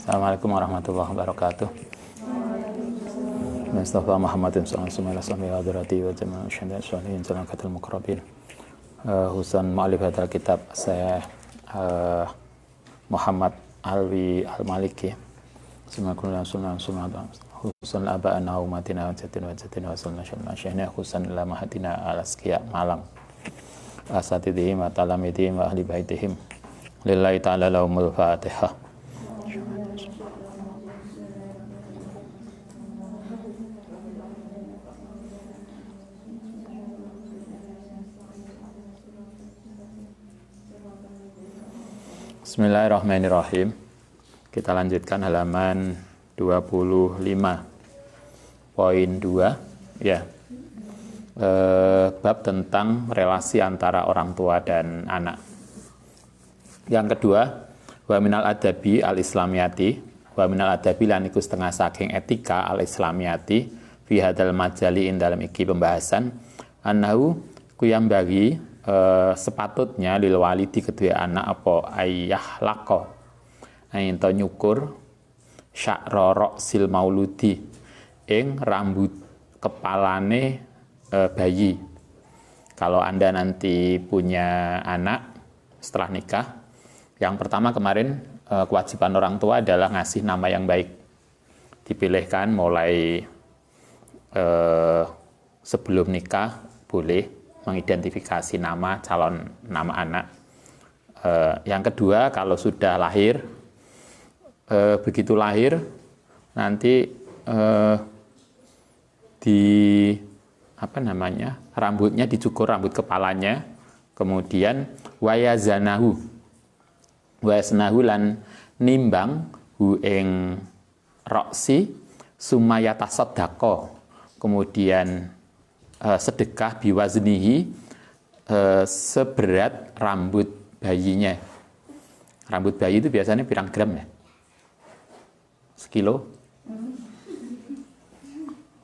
Assalamualaikum warahmatullahi wabarakatuh. Mustafa Muhammadin sallallahu alaihi wasallam wa hadrati wa jama'a syahadatin sholihin salakatul muqrabin. Husan mu'alif hadal kitab saya Muhammad Alwi Al-Maliki. Husan aba'ana wa umatina wa jatina wa sallallahu syahna husan ila mahatina al-asqiya Malang. Asatidihim wa talamidihim wa ahli baitihim. Lillahi ta'ala lahumul Fatihah. Bismillahirrahmanirrahim. Kita lanjutkan halaman 25 poin 2 ya. Bab tentang relasi antara orang tua dan anak. Yang kedua, wa minal adabi al-islamiyati, wa minal adabi lan iku setengah saking etika al-islamiyati fi hadal majali ing dalam iki pembahasan annahu kuyam bagi sepatutnya lil walidi kedua anak apa ayah lako ainto nyukur sya'ra sil mauludi ing rambut kepalane bayi. Kalau Anda nanti punya anak setelah nikah, yang pertama kemarin kewajiban orang tua adalah ngasih nama yang baik. Dipilihkan mulai sebelum nikah boleh mengidentifikasi nama calon nama anak. Yang kedua, kalau sudah lahir, begitu lahir nanti rambutnya dicukur, rambut kepalanya, kemudian wayazanahu lan nimbang hu ing roksi sumayata sodako, kemudian sedekah biwaznihi seberat rambut bayinya. Rambut bayi itu biasanya pirang gram ya? Sekilo?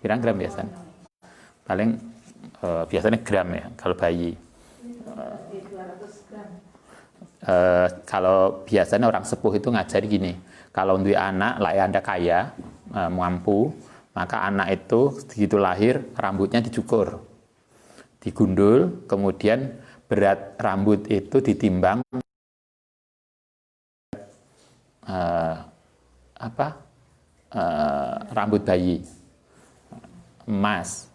Pirang gram biasanya? Paling biasanya gram ya kalau bayi. Kalau biasanya orang sepuh itu ngajari gini, kalau untuk anak lah Anda kaya, mampu, maka anak itu begitu lahir rambutnya dicukur, digundul, kemudian berat rambut itu ditimbang rambut bayi emas.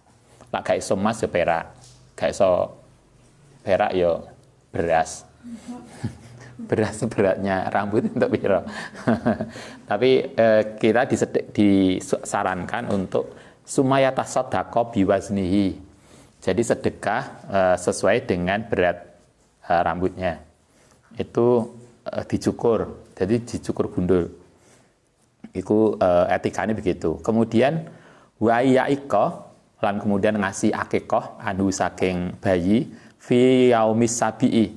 Lah gak iso emas ya perak, gak iso perak ya beras. Beras beratnya rambut untuk piro. Tapi kita disarankan untuk sumayata sodako biwaznihi. Jadi sedekah sesuai dengan berat rambutnya. Itu dicukur, jadi dicukur gundul. Itu etikanya begitu. Kemudian wayaiko lan kemudian ngasih akikoh anu saking bayi fi yaumis sabi'i.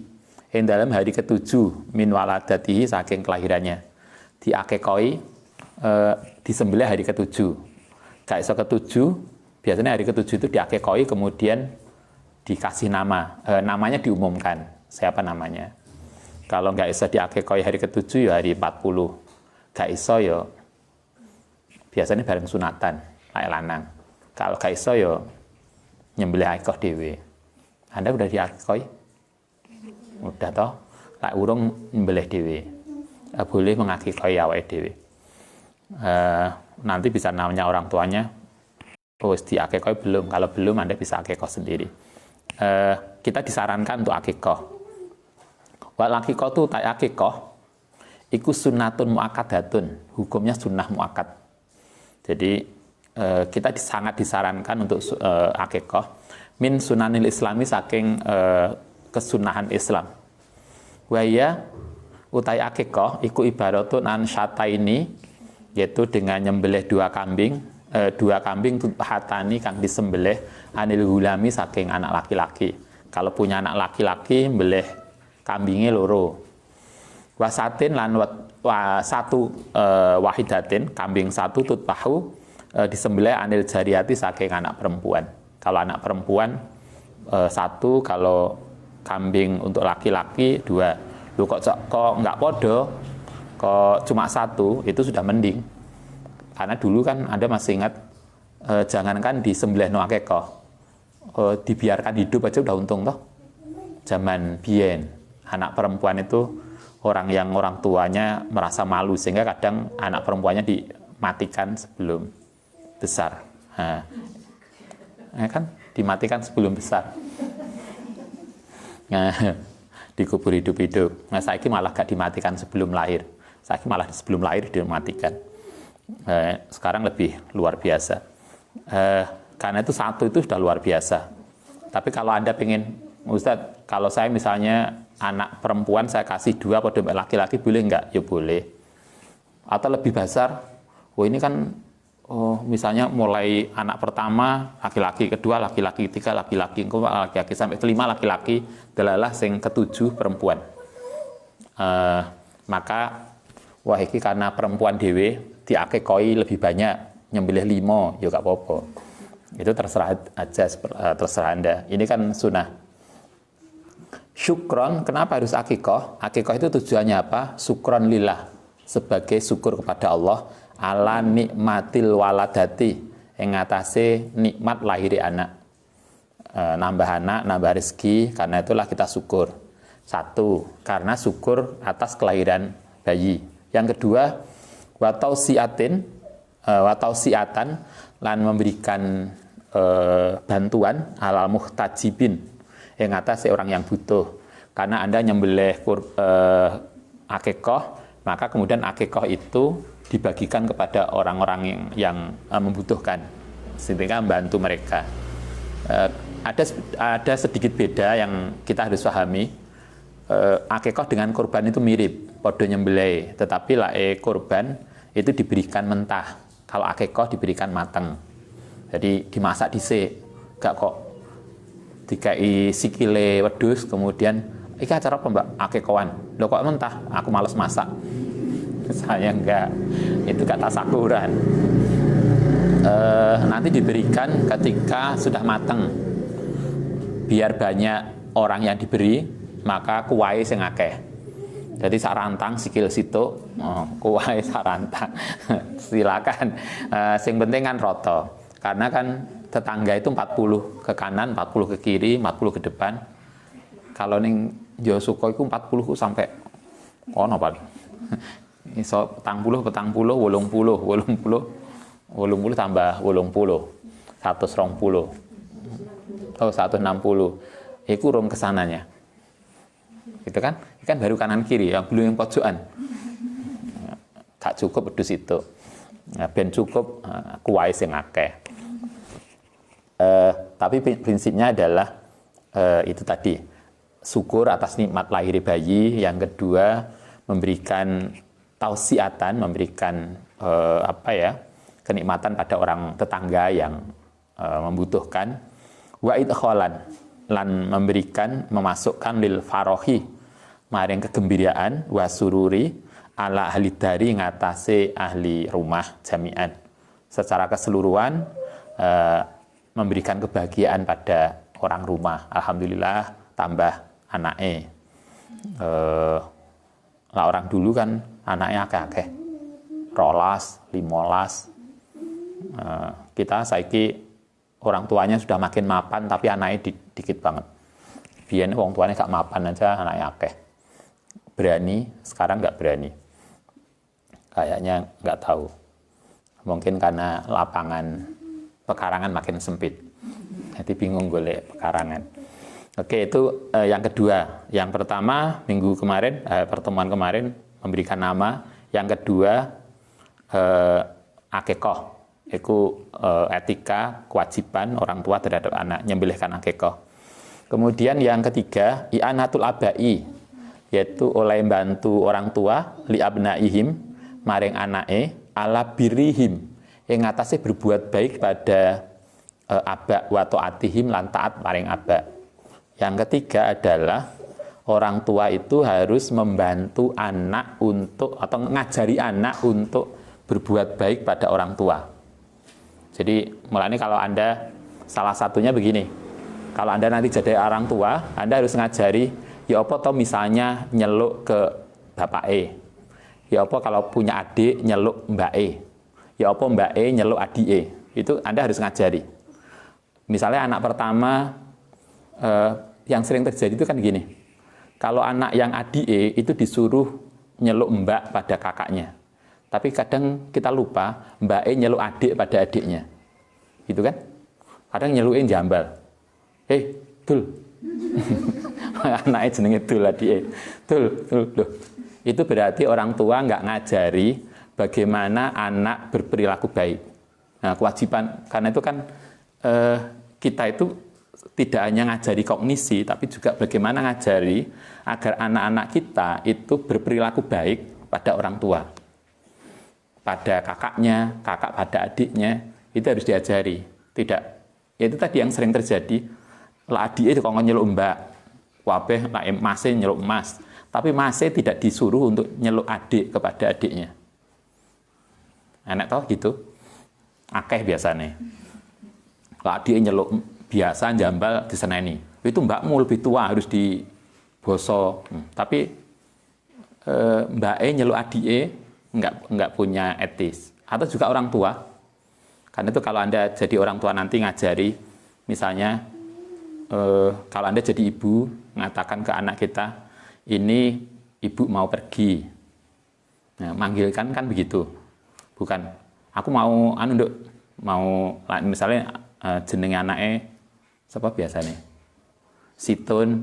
Yang dalam hari ke-7 min waladatihi saking kelahirannya diakekoi, disembelih hari ke-7. Gak iso ke-7, biasanya hari ke-7 itu diakekoi, kemudian dikasih nama, namanya diumumkan siapa namanya. Kalau gak iso diakekoi hari ke-7 ya hari 40. Gak iso ya biasanya bareng sunatan kayak lanang. Kalau gak iso ya nyembelih akikoh dhewe. Anda udah diakekoi? Udah toh, lek urung nyembelih dhewe. Boleh mengakikoi awake dhewe. Nanti bisa namanya orang tuanya, wis diakikoi belum? Kalau belum Anda bisa akikoh sendiri. Kita disarankan untuk akikoh. Wal akikoh itu tak akikoh iku sunnatun muakkadatun, hukumnya sunnah muakkad. Jadi kita sangat disarankan untuk akikoh min sunanil islami saking kesunahan Islam. Waya utai akikoh iku ibaratun an syataini, yaitu dengan nyembelih dua kambing hatani kang disembelih anil gulami saking anak laki-laki. Kalau punya anak laki-laki mbelih kambingnya loro. Wasatin lan satu wahidatin, kambing satu tutpahu disembelih anil jariyati saking anak perempuan. Kalau anak perempuan satu, kalau kambing untuk laki-laki 2. Lu kok nggak podo? Kok cuma satu itu sudah mending. Karena dulu kan Anda masih ingat, jangankan disembelih no akikoh, dibiarkan hidup aja udah untung toh. Zaman biyen anak perempuan itu orang tuanya merasa malu sehingga kadang anak perempuannya dimatikan sebelum besar. Nah, kan dimatikan sebelum besar. Nah, dikubur hidup-hidup. Nah, saiki malah gak dimatikan sebelum lahir. Saiki malah sebelum lahir dimatikan. Sekarang lebih luar biasa. Karena itu satu itu sudah luar biasa. Tapi kalau Anda pengen, Ustadz, kalau saya misalnya anak perempuan saya kasih 2 pada laki-laki, boleh enggak? Ya boleh. Atau lebih besar, ini kan misalnya mulai anak pertama laki-laki, kedua laki-laki, ketiga laki-laki, laki-laki sampai kelima laki-laki, delalah sing ketujuh perempuan. Maka wah iki karena perempuan dewe diakekoi lebih banyak, nyembelih 5, ya gak apa-apa. Itu terserah aja, terserah Anda. Ini kan sunnah. Syukron, kenapa harus akikoh? Akikoh itu tujuannya apa? Syukron lillah, sebagai syukur kepada Allah ala nikmatil waladati, yang ngatasi nikmat lahiri anak. Nambah anak, nambah rezeki, karena itulah kita syukur. Satu, karena syukur atas kelahiran bayi. Yang kedua, watausiatan, lan memberikan bantuan alal muhtajibin, yang atas orang yang butuh. Karena Anda nyembelih akikoh, maka kemudian akikoh itu dibagikan kepada orang-orang yang membutuhkan, sehingga membantu mereka. Ada sedikit beda yang kita harus pahami. Akikoh dengan kurban itu mirip, podo nyembelih, tetapi kurban itu diberikan mentah. Kalau akikoh diberikan matang. Jadi dimasak dhisik, gak kok dikai sikile wedhus kemudian iki acara apa Mbak? Akikohan. Loh kok mentah? Aku males masak. Saya enggak. Itu kata tasakuran. Nanti diberikan ketika sudah matang. Biar banyak orang yang diberi, maka kuwahe sing akeh. Jadi sarantang sikil situ, kuwahe sarantang. Silakan. Sing penting kan roto. Karena kan tetangga itu 40 ke kanan, 40 ke kiri, 40 ke depan. Kalau ning Josuko itu 40 sampai ono paling. Iso 40 tambah 80, 120. 160. Iku rong kesananya. Gitu kan? Kan baru kanan kiri, yang belum yang pojokan. Gak cukup pedus itu. Ben cukup kuwai sing akeh. Tapi prinsipnya adalah itu tadi, syukur atas nikmat lahir bayi. Yang kedua, memberikan tausiatan, memberikan kenikmatan pada orang tetangga yang membutuhkan. Wa idkholan, lan memberikan, memasukkan lil farohi, maring kegembiraan, wa sururi ala ahli dari, ngatasi ahli rumah jami'an. Secara keseluruhan memberikan kebahagiaan pada orang rumah. Alhamdulillah tambah anaknya. Lah orang dulu kan anaknya akeh-akeh. 12, 15. Kita saiki orang tuanya sudah makin mapan tapi anaknya dikit banget. Biyen wong tuanya gak mapan aja anaknya akeh. Berani, sekarang gak berani. Kayaknya gak tahu. Mungkin karena lapangan pekarangan makin sempit. Jadi bingung golek pekarangan. Oke, itu yang kedua. Yang pertama, minggu kemarin, pertemuan kemarin memberikan nama. Yang kedua, akikoh. Itu etika, kewajiban orang tua terhadap anak, nyembelihkan akikoh. Kemudian yang ketiga, i'anatul abai, yaitu oleh bantu orang tua, li abnaihim, maring anake, ala birihim, yang atasnya berbuat baik pada aba wa ta'atihim, lan taat maring aba. Yang ketiga adalah orang tua itu harus membantu anak untuk, atau ngajari anak untuk berbuat baik pada orang tua. Jadi mulanya kalau Anda, salah satunya begini, kalau Anda nanti jadi orang tua, Anda harus ngajari, ya apa toh misalnya nyeluk ke bapak Ya apa kalau punya adik nyeluk mbake? Ya apa mbake nyeluk adike? Itu Anda harus ngajari. Misalnya anak pertama yang sering terjadi itu kan gini. Kalau anak yang adike itu disuruh nyeluk mbak pada kakaknya. Tapi kadang kita lupa mbake nyeluk adik pada adiknya. Gitu kan? Kadang nyelukin jambal. Dul. Anaknya jenenge Dul adike. Dul. Loh. Itu berarti orang tua nggak ngajari bagaimana anak berperilaku baik. Nah, kewajiban, karena itu kan kita itu tidak hanya ngajari kognisi, tapi juga bagaimana ngajari agar anak-anak kita itu berperilaku baik pada orang tua. Pada kakaknya, kakak pada adiknya, itu harus diajari. Tidak, itu tadi yang sering terjadi. Lah adike kok nyeluk mbak, wabeh lah masih nyeluk mas. Tapi masih tidak disuruh untuk nyeluk adik kepada adiknya. Enak tau gitu? Akeh biasanya. Lah adik nyeluk biasa jambal diseneni. Itu mbakmu lebih tua harus diboso. Tapi mbake nyeluk adike enggak punya etis. Atau juga orang tua. Karena itu kalau Anda jadi orang tua nanti ngajari, misalnya kalau Anda jadi ibu mengatakan ke anak kita, ini ibu mau pergi. Nah, manggilkan kan begitu. Bukan aku mau mau misalnya jenenge anake siapa biasanya? Situn.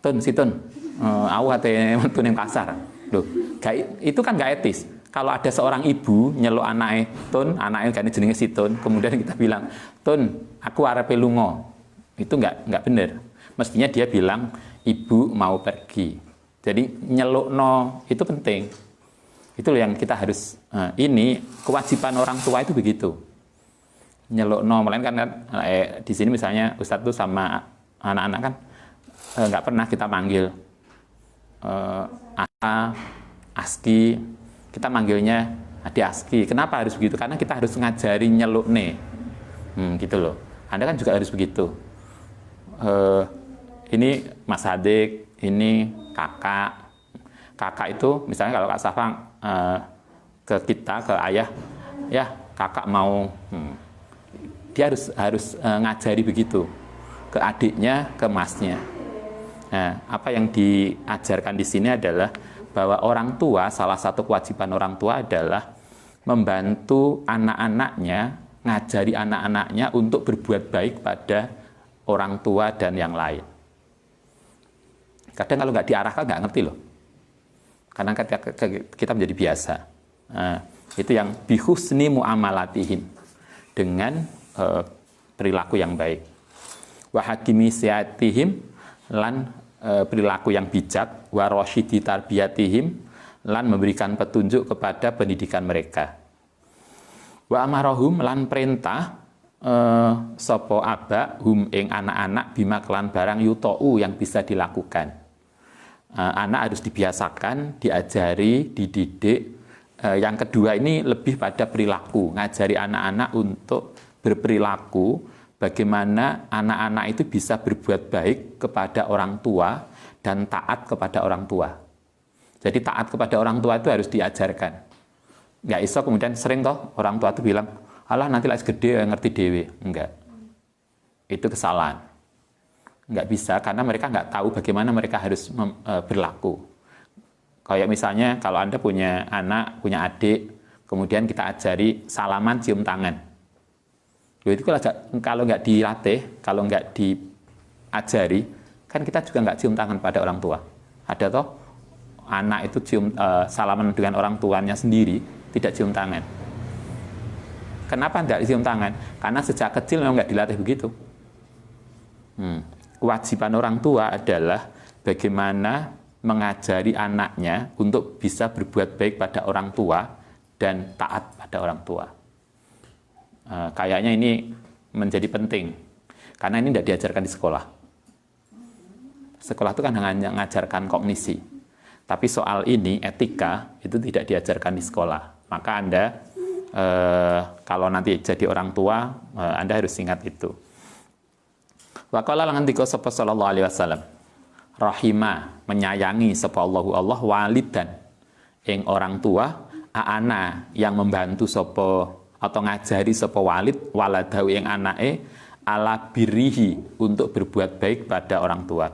Situn. Aku ate metu ning pasar. Loh, itu kan gak etis. Kalau ada seorang ibu nyeluk anake anake kan jenenge Situn, kemudian kita bilang, "Tun, aku arepe lunga." Itu enggak benar. Mestinya dia bilang, "Ibu mau pergi." Jadi nyelukno itu penting. Itu yang kita harus ini kewajiban orang tua itu begitu. Nyelukno, melainkan kan di sini misalnya Ustadz tuh sama anak-anak kan enggak pernah kita manggil Aski, kita manggilnya Adi Aski. Kenapa harus begitu? Karena kita harus ngajari nyelukne. Gitu loh. Anda kan juga harus begitu. Ini Mas Hadik, ini kakak. Kakak itu misalnya kalau Kak Safang ke kita, ke ayah, ya kakak mau, dia harus ngajari begitu ke adiknya, ke masnya. Nah, apa yang diajarkan di sini adalah bahwa orang tua, salah satu kewajiban orang tua adalah membantu anak-anaknya, ngajari anak-anaknya untuk berbuat baik pada orang tua dan yang lain. Kadang kalau nggak diarahkan nggak ngerti loh. Karena kita menjadi biasa. Itu yang bihusni muamalatihim, dengan perilaku yang baik. Wa hakimi siatihim, lan perilaku yang bijak, wa rasyidi tarbiyatihim, lan memberikan petunjuk kepada pendidikan mereka. Wa amarahum, lan perintah sapa aba hum ing anak-anak bima kelan barang yutau yang bisa dilakukan. Anak harus dibiasakan, diajari, dididik. Yang kedua ini lebih pada perilaku, ngajari anak-anak untuk berperilaku, bagaimana anak-anak itu bisa berbuat baik kepada orang tua dan taat kepada orang tua. Jadi taat kepada orang tua itu harus diajarkan. Nggak iso kemudian sering toh orang tua itu bilang, alah nanti lagi gede ngerti dewe. Enggak. Itu kesalahan. Enggak bisa karena mereka nggak tahu bagaimana mereka harus berlaku. Kayak misalnya kalau Anda punya anak, punya adik, kemudian kita ajari salaman cium tangan. Itu kalau nggak dilatih, kalau nggak diajari, kan kita juga nggak cium tangan pada orang tua. Ada toh anak itu salaman dengan orang tuanya sendiri, tidak cium tangan. Kenapa nggak cium tangan? Karena sejak kecil memang nggak dilatih begitu. Kewajiban orang tua adalah bagaimana mengajari anaknya untuk bisa berbuat baik pada orang tua dan taat pada orang tua. Kayaknya ini menjadi penting karena ini tidak diajarkan di sekolah. Sekolah itu kan hanya mengajarkan kognisi, tapi soal ini etika itu tidak diajarkan di sekolah. Maka Anda kalau nanti jadi orang tua, Anda harus ingat itu. Wa qala lan ngendika sapa sallallahu alaihi wasallam, rahimah, menyayangi sapa Allahu Allah walidan ing orang tua aana yang membantu sapa atau ngajari sapa walid waladahu ing anake ala birrihi untuk berbuat baik pada orang tua.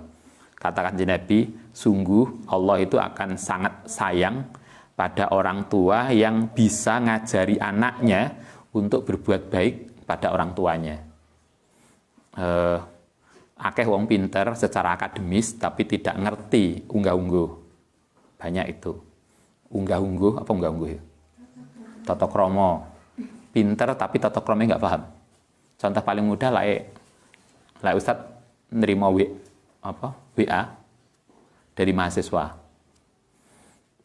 Katakan Nabi, sungguh Allah itu akan sangat sayang pada orang tua yang bisa ngajari anaknya untuk berbuat baik pada orang tuanya. Akeh wong pinter secara akademis tapi tidak ngerti unggah-ungguh. Banyak itu. Unggah-ungguh apa unggah-ungguh ya? Tata krama. Pinter tapi tata kramanya nggak paham. Contoh paling mudah lah Ustaz nerima WA dari mahasiswa.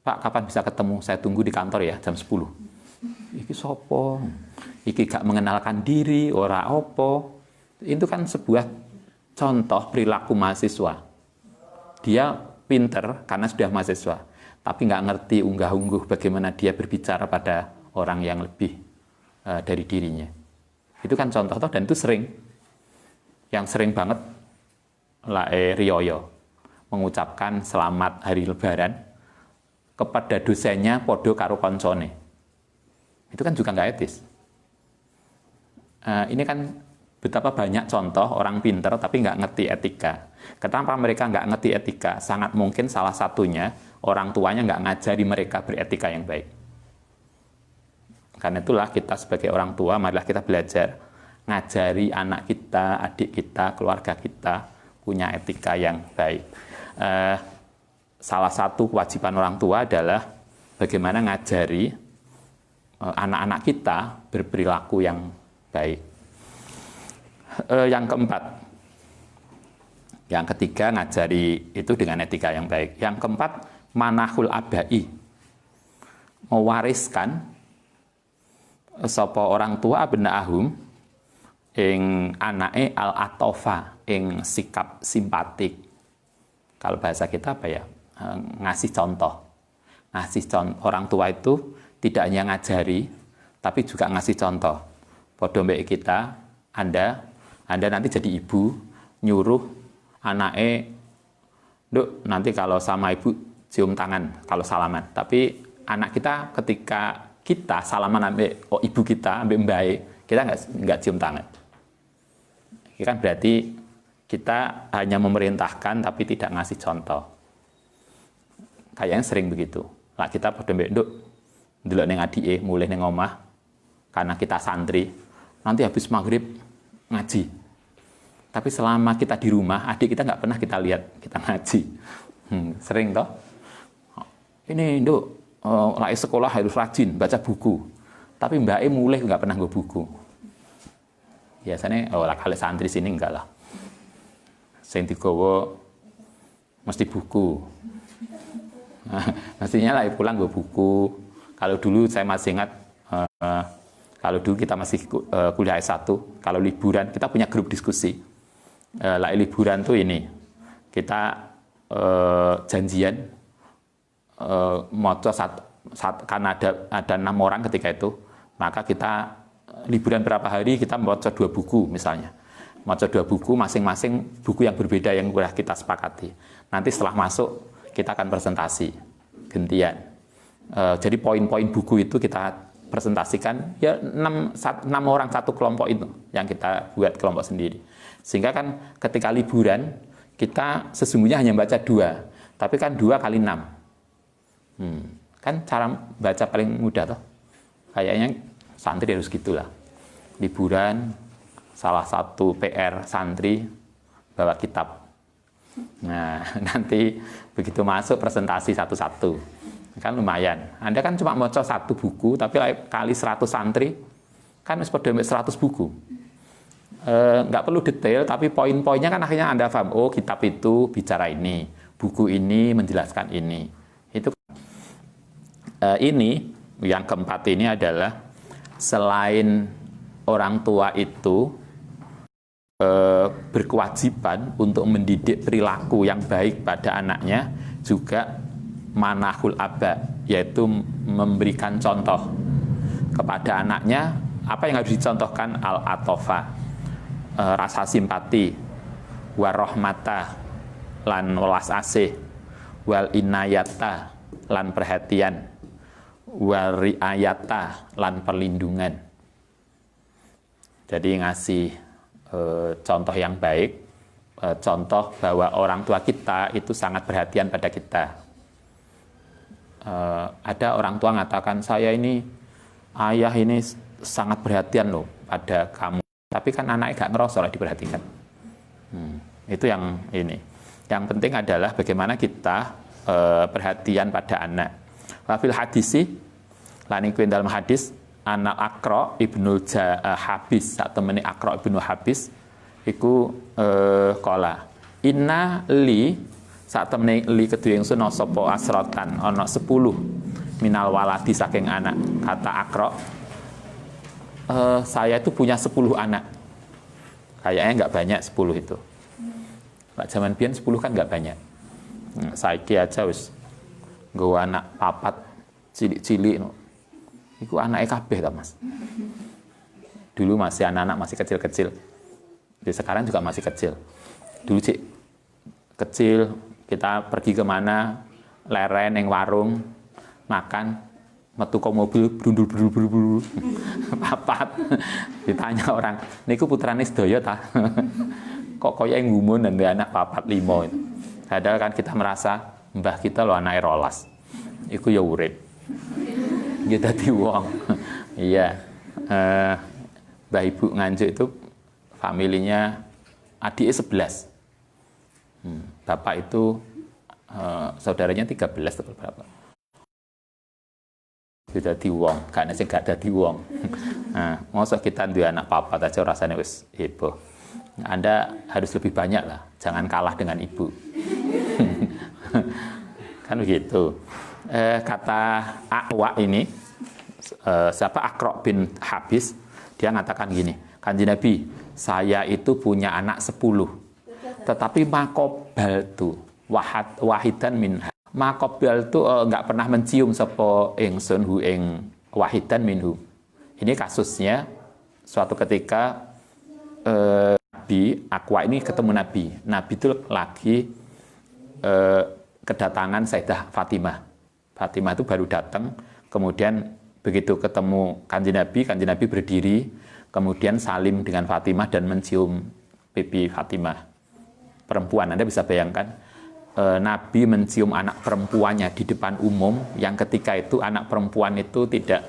Pak, kapan bisa ketemu? Saya tunggu di kantor ya, jam 10. Iki sopo? Iki gak mengenalkan diri, ora opo. Itu kan sebuah contoh perilaku mahasiswa. Dia pinter karena sudah mahasiswa, tapi nggak ngerti unggah-ungguh bagaimana dia berbicara pada orang yang lebih dari dirinya. Itu kan contoh dan itu sering. Yang sering banget riyoyo mengucapkan selamat hari lebaran kepada dosennya podo karo koncone. Itu kan juga nggak etis. Ini kan betapa banyak contoh orang pinter tapi nggak ngerti etika. Kenapa mereka nggak ngerti etika? Sangat mungkin salah satunya orang tuanya nggak ngajari mereka beretika yang baik. Karena itulah kita sebagai orang tua, marilah kita belajar ngajari anak kita, adik kita, keluarga kita punya etika yang baik. Salah satu kewajiban orang tua adalah bagaimana ngajari anak-anak kita berperilaku yang baik. Yang keempat, yang ketiga ngajari itu dengan etika yang baik. Yang keempat, manahul abai, mewariskan sapa orang tua abnaahum ing anake al atofa ing sikap simpatik. Kalau bahasa kita apa ya? Ngasih contoh. Orang tua itu tidak hanya ngajari tapi juga ngasih contoh. Padha mbek kita, Anda nanti jadi ibu nyuruh anake, "Nduk, nanti kalau sama ibu cium tangan kalau salaman." Tapi anak kita ketika kita salaman ambek ibu kita, ambek mbae, kita nggak cium tangan. Ini kan berarti kita hanya memerintahkan tapi tidak ngasih contoh. Kayaknya sering begitu. Lah kita padha mbek nduk ndelok ning adike mulih ning omah karena kita santri, nanti habis maghrib ngaji. Tapi selama kita di rumah, adik kita nggak pernah kita lihat kita ngaji. Sering toh. Ini nduk, lagi sekolah harus rajin baca buku. Tapi mbak mulai nggak pernah nggo buku. Biasanya, kalau santri sini enggak lah. Sing digawa mesti buku. Mestinya lah pulang nggo buku. Kalau dulu saya masih ingat, kalau dulu kita masih kuliah S1, kalau liburan kita punya grup diskusi. Liburan tuh ini, kita janjian moco karena ada 6 orang ketika itu, maka kita liburan berapa hari kita moco 2 buku misalnya. Moco 2 buku, masing-masing buku yang berbeda yang sudah kita sepakati. Nanti setelah masuk kita akan presentasi gantian. Jadi poin-poin buku itu kita presentasikan, ya 6 orang satu kelompok itu yang kita buat kelompok sendiri. Sehingga kan ketika liburan kita sesungguhnya hanya baca 2, tapi kan 2 kali 6. Kan cara baca paling mudah toh. Kayaknya santri harus gitulah. Liburan, salah satu PR santri bawa kitab. Nah, nanti begitu masuk presentasi satu-satu. Kan lumayan. Anda kan cuma baca 1 buku, tapi kali 100 santri, kan harus pada 100 buku. Nggak perlu detail, tapi poin-poinnya kan akhirnya Anda paham, oh kitab itu bicara ini, buku ini menjelaskan ini. Itu ini yang keempat ini adalah selain orang tua itu berkewajiban untuk mendidik perilaku yang baik pada anaknya, juga manahul aba, yaitu memberikan contoh kepada anaknya. Apa yang harus dicontohkan? Al-atofa, rasa simpati, warohmata, lan welas asih, wal inayata, lan perhatian. wariayata lan perlindungan. Jadi ngasih contoh yang baik, contoh bahwa orang tua kita itu sangat perhatian pada kita. Ada orang tua mengatakan, saya ini, ayah ini sangat perhatian loh pada kamu. Tapi kan anaknya gak ngerasa lah diperhatikan. Itu yang ini. Yang penting adalah bagaimana kita perhatian pada anak. Wafil hadisi, lani kuin dalam hadis, anak Aqra ibnu Habis, saat temani Aqra ibnu Habis, iku kola. Inna li, saat temani li kedua yang suno sopo asrotan, ono 10 minal waladi saking anak. Kata Aqra, saya itu punya 10 anak. Kayaknya nggak banyak 10 itu. Pak zaman biyen 10 kan nggak banyak. Saiki aja wis nggawa anak papat cilik-cilik. Iku anaknya kabeh ta, Mas. Dulu masih anak-anak masih kecil-kecil. Jadi sekarang juga masih kecil. Dulu cik kecil, kita pergi kemana, leren yang warung, makan, metu ke mobil, brundul, papat. Ditanya orang, niku putrane sedaya ta? Kok koyo ngumun dan anak papat 5 itu. Padahal kan kita merasa mbah kita lo anake 12. Iku ya urip. Ya dadi wong. Iya. Mbah Ibu Nganjuk itu familinya adiknya 11. Bapak itu saudaranya 13 atau berapa? Ya dadi wong, gak sing gak dadi wong. Nah, mosok kita duwe anak papat aja rasanya wis heboh. Anda harus lebih banyak lah, jangan kalah dengan ibu. Kan begitu. Kata Aqwa ini, siapa Aqra bin Habis, dia mengatakan gini, Kanjeng Nabi, saya itu punya anak 10, tetapi makobal tu wahidan minha. Makobal tu nggak pernah mencium sapa ingsun hu ing wahidan minhu. Ini kasusnya suatu ketika Nabi Aqwa ini ketemu Nabi. Nabi itu lagi kedatangan Sayyidah Fatimah. Fatimah itu baru datang, kemudian begitu ketemu Kanjeng Nabi berdiri, kemudian salim dengan Fatimah dan mencium pipi Fatimah. Perempuan, Anda bisa bayangkan, Nabi mencium anak perempuannya di depan umum, yang ketika itu anak perempuan itu tidak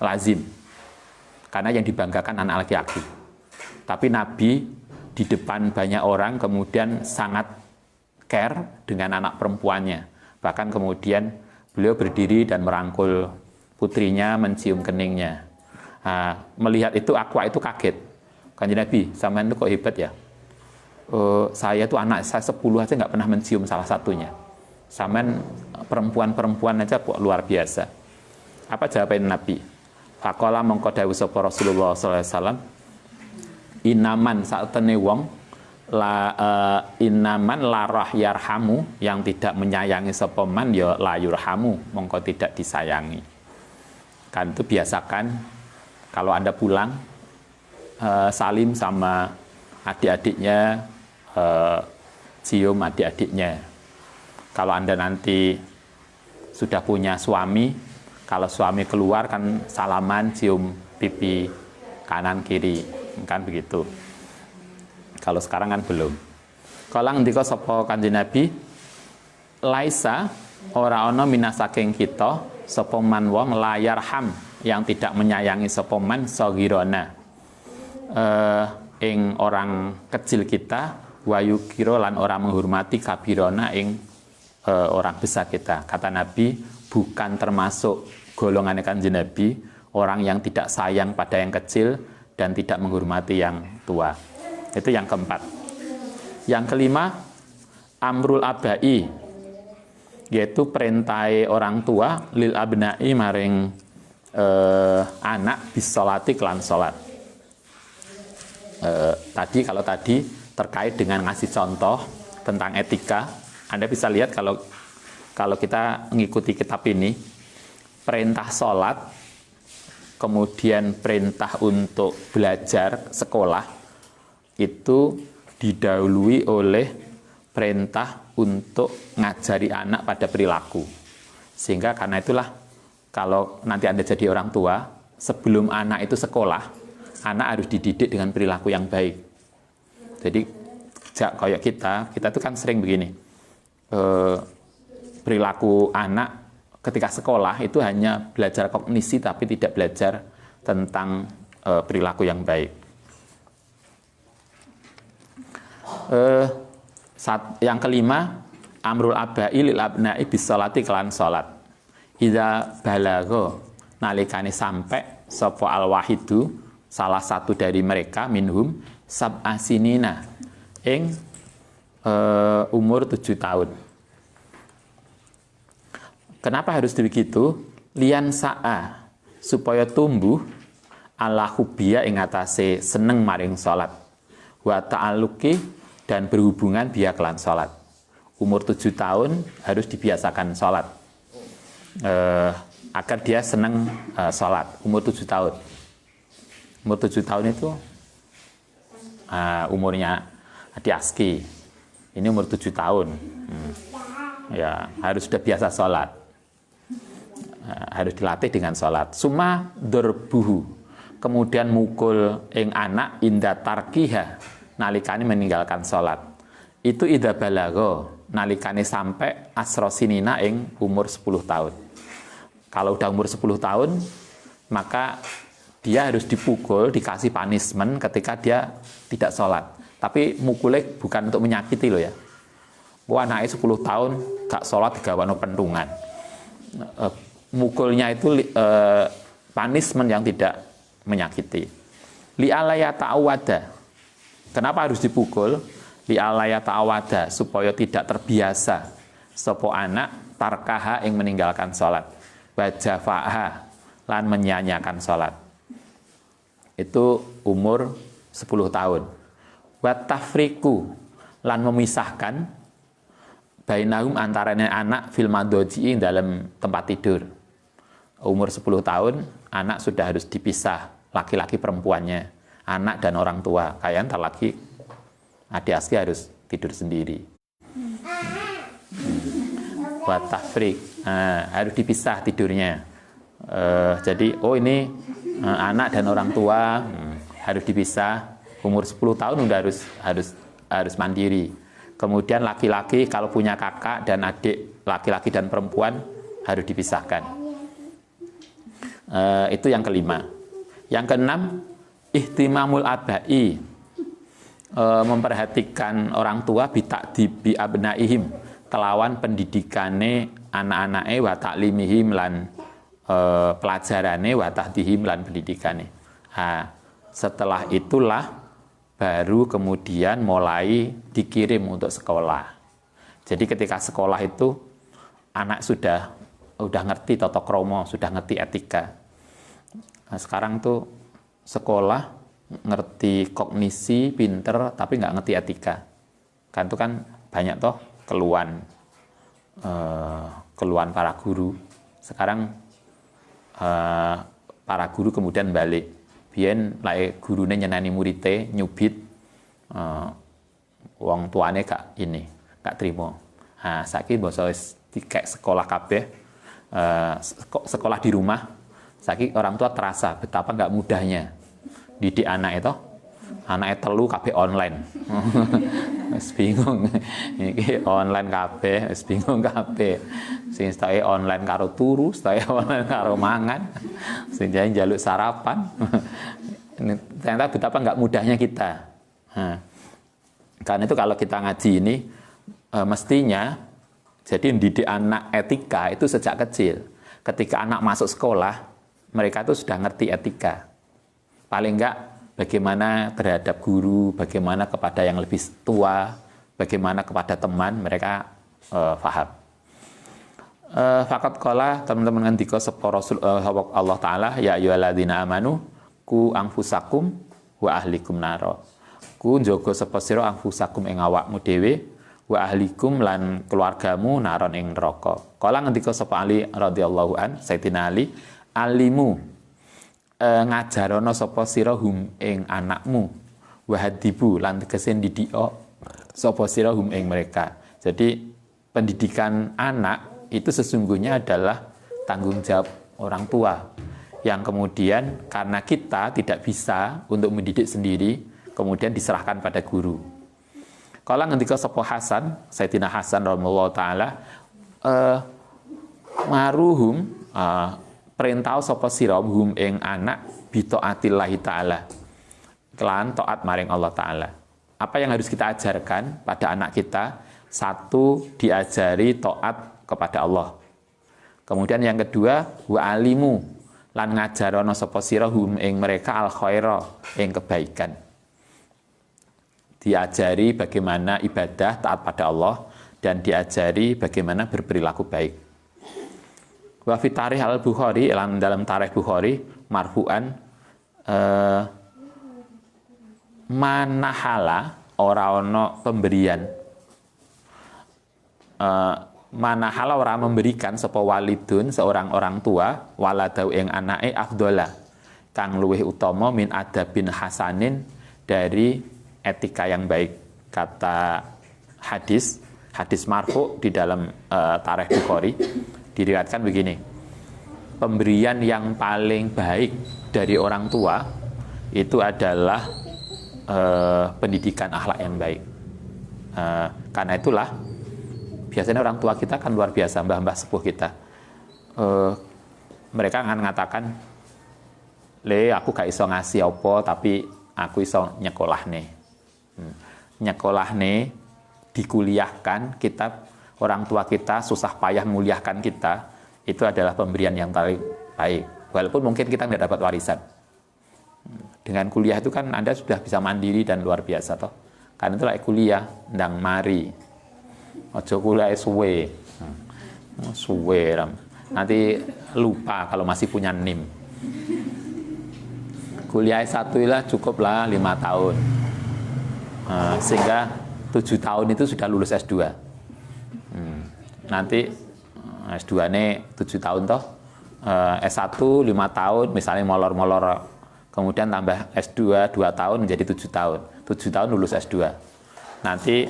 lazim, karena yang dibanggakan anak laki-laki. Tapi Nabi di depan banyak orang kemudian sangat care dengan anak perempuannya. Bahkan kemudian beliau berdiri dan merangkul putrinya, mencium keningnya. Nah, melihat itu Aqwa itu kaget. Kanjeng Nabi, sampean itu kok hebat ya? Saya tuh anak saya 10 aja nggak pernah mencium salah satunya. Sampean perempuan-perempuan aja kok luar biasa. Apa jawaban Nabi? Faqala mongko dawuh sapa Rasulullah sallallahu alaihi wasallam, inaman saatene wong inaman larah yarhamu, yang tidak menyayangi sapa man ya la yurhamu, mongko tidak disayangi. Kan itu biasakan kalau Anda pulang salim sama adik-adiknya, cium adik-adiknya. Kalau Anda nanti sudah punya suami, kalau suami keluar kan salaman, cium pipi kanan kiri, kan begitu. Kalau sekarang kan belum. Kalau ngendika sapa Kanjeng Nabi, laisa ora ana minasaking kita sapa man wong layarham, yang tidak menyayangi sapa man sagirona, ing orang kecil kita, wayu kira lan orang menghormati kabirona ing orang besar kita. Kata Nabi, bukan termasuk golongan Kanjeng Nabi orang yang tidak sayang pada yang kecil dan tidak menghormati yang tua. Itu yang keempat. Yang kelima, amrul abai, yaitu perintah orang tua lil abnai maring anak bisolati kelan salat. Kalau tadi terkait dengan ngasih contoh tentang etika, Anda bisa lihat kalau kita mengikuti kitab ini, perintah sholat, kemudian perintah untuk belajar sekolah, itu didahului oleh perintah untuk ngajari anak pada perilaku. Sehingga karena itulah kalau nanti Anda jadi orang tua, sebelum anak itu sekolah, anak harus dididik dengan perilaku yang baik. Jadi kayak kita tuh kan sering begini, perilaku anak ketika sekolah itu hanya belajar kognisi tapi tidak belajar tentang perilaku yang baik. Yang kelima, amrul abai lil abnai bis sholati kelan salat. Idza balagha nalikane sampai sapa al wahidu salah satu dari mereka minhum sab'a sinina ing umur 7 tahun. Kenapa harus begitu? Lian sa'a supaya tumbuh ala hubbiya ing atase seneng maring salat. Wa ta'alluqi dan berhubungan biya kelan salat. Umur 7 tahun harus dibiasakan salat. Agar dia senang sholat umur 7 tahun. Umur 7 tahun itu umurnya adik-aski. Ini umur 7 tahun. Ya, harus sudah biasa sholat. Harus dilatih dengan sholat. Summa dorbuhu. Kemudian mukul ing anak inda tarkiha. Nalikani meninggalkan sholat. Itu idza balagha. Nalikani sampai asrosinina ing umur 10 tahun. Kalau udah umur 10 tahun, maka dia harus dipukul, dikasih punishment ketika dia tidak sholat. Tapi mukulnya bukan untuk menyakiti loh ya. Wah, anaknya 10 tahun gak sholat digawano pentungan. Mukulnya itu punishment yang tidak menyakiti. Li'alaya ta'awada. Kenapa harus dipukul? Li'alaya ta'awada, supaya tidak terbiasa sopo anak tarkaha yang meninggalkan sholat. Wajafaha lan menyanyiakan sholat. Itu umur 10 tahun. Watafriku lan memisahkan bainahum antaranya anak fil madoji dalam tempat tidur. Umur 10 tahun anak sudah harus dipisah, laki-laki perempuannya, anak dan orang tua. Kayak ntar lagi adik-aski harus tidur sendiri. Watafrik, harus dipisah tidurnya. Jadi ini anak dan orang tua harus dipisah. Umur 10 tahun udah harus mandiri. Kemudian laki-laki kalau punya kakak dan adik laki-laki dan perempuan harus dipisahkan. Itu yang kelima. Yang keenam, ihtimamul abai, memperhatikan orang tua bitakdibi abnaihim, kelawan pendidikane anak-anake wa ta'limihim lan pelajarane wa tahdihim lan pendidikane. Setelah itulah baru kemudian mulai dikirim untuk sekolah. Jadi ketika sekolah itu anak sudah ngerti tata krama, sudah ngerti etika. Sekarang tuh sekolah ngerti kognisi, pinter tapi nggak ngerti etika. Kan itu kan banyak toh keluhan para guru. Sekarang para guru kemudian balik. Biyen lek gurune nyenani murite nyubit, wong tuane gak trimo. Saiki basa wis dikek sekolah kabeh, sekolah di rumah. Saiki orang tua terasa betapa nggak mudahnya didik anak itu. Anaknya telu kabeh online. Wis bingung. Iki online kabeh, wis bingung kabeh. Sing stake online karo turu, stake online karo mangan. Sing njaluk sarapan. Ternyata betapa nggak mudahnya kita. Karena itu kalau kita ngaji ini mestinya jadi mendidik anak etika itu sejak kecil. Ketika anak masuk sekolah, mereka itu sudah ngerti etika. Paling enggak bagaimana terhadap guru, bagaimana kepada yang lebih tua, bagaimana kepada teman, mereka paham. Fakat qala teman-teman ngendika sapa Rasul Allah taala ya ayyuhalladzina amanu ku anfusakum wa ahlikum naro. Ku njaga sapa sira anfusakum ing awakmu dhewe wa ahlikum lan keluargamu naron ing neraka. Kala ngendika sapa Ali radhiyallahu an, Sayyidina Ali, alimu ngajarono sapa sira hum ing anakmu wahadibu lan tegese ndidika sapa sira hum ing mereka. Jadi pendidikan anak itu sesungguhnya adalah tanggung jawab orang tua yang kemudian karena kita tidak bisa untuk mendidik sendiri, kemudian diserahkan pada guru. Kala ngendika sapa Hasan, Sayyidina Hasan radhiyallahu taala, maruhum perintah sapa sira hum ing anak bi taatillahi taala. Kelan taat maring Allah taala. Apa yang harus kita ajarkan pada anak kita? Satu, diajari taat kepada Allah. Kemudian yang kedua, wa alimu lan ngajarono sapa sira hum ing mereka al khaira ing kebaikan. Diajari bagaimana ibadah taat pada Allah dan diajari bagaimana berperilaku baik. Wa fi tarikh al-Bukhari, dalam tarikh Bukhari marfu'an manahala ora ana pemberian manahala ora memberikan sapa walidun seorang orang tua waladau ing anake afdola kang luwih utama min adabin hasanin dari etika yang baik. Kata hadis marfu di dalam tarikh Bukhari diriwayatkan begini, pemberian yang paling baik dari orang tua itu adalah pendidikan akhlak yang baik. Karena itulah biasanya orang tua kita kan luar biasa, mbah-mbah sepuh kita, mereka akan mengatakan, le aku gak iso ngasih apa tapi aku iso nyekolah nih. Nyekolah nih, dikuliahkan kita, orang tua kita susah payah menguliahkan kita, itu adalah pemberian yang paling baik. Walaupun mungkin kita tidak dapat warisan. Dengan kuliah itu kan Anda sudah bisa mandiri dan luar biasa toh. Karena itulah kuliah ndang mari. Ojo kuliah suwe. Suwe ram. Nanti lupa kalau masih punya NIM. Kuliah S1 lah cukuplah 5 tahun. Sehingga 7 tahun itu sudah lulus S2. Nanti S2-nya 7 tahun toh, S1 5 tahun, misalnya molor-molor, kemudian tambah S2 2 tahun menjadi 7 tahun. 7 tahun lulus S2. Nanti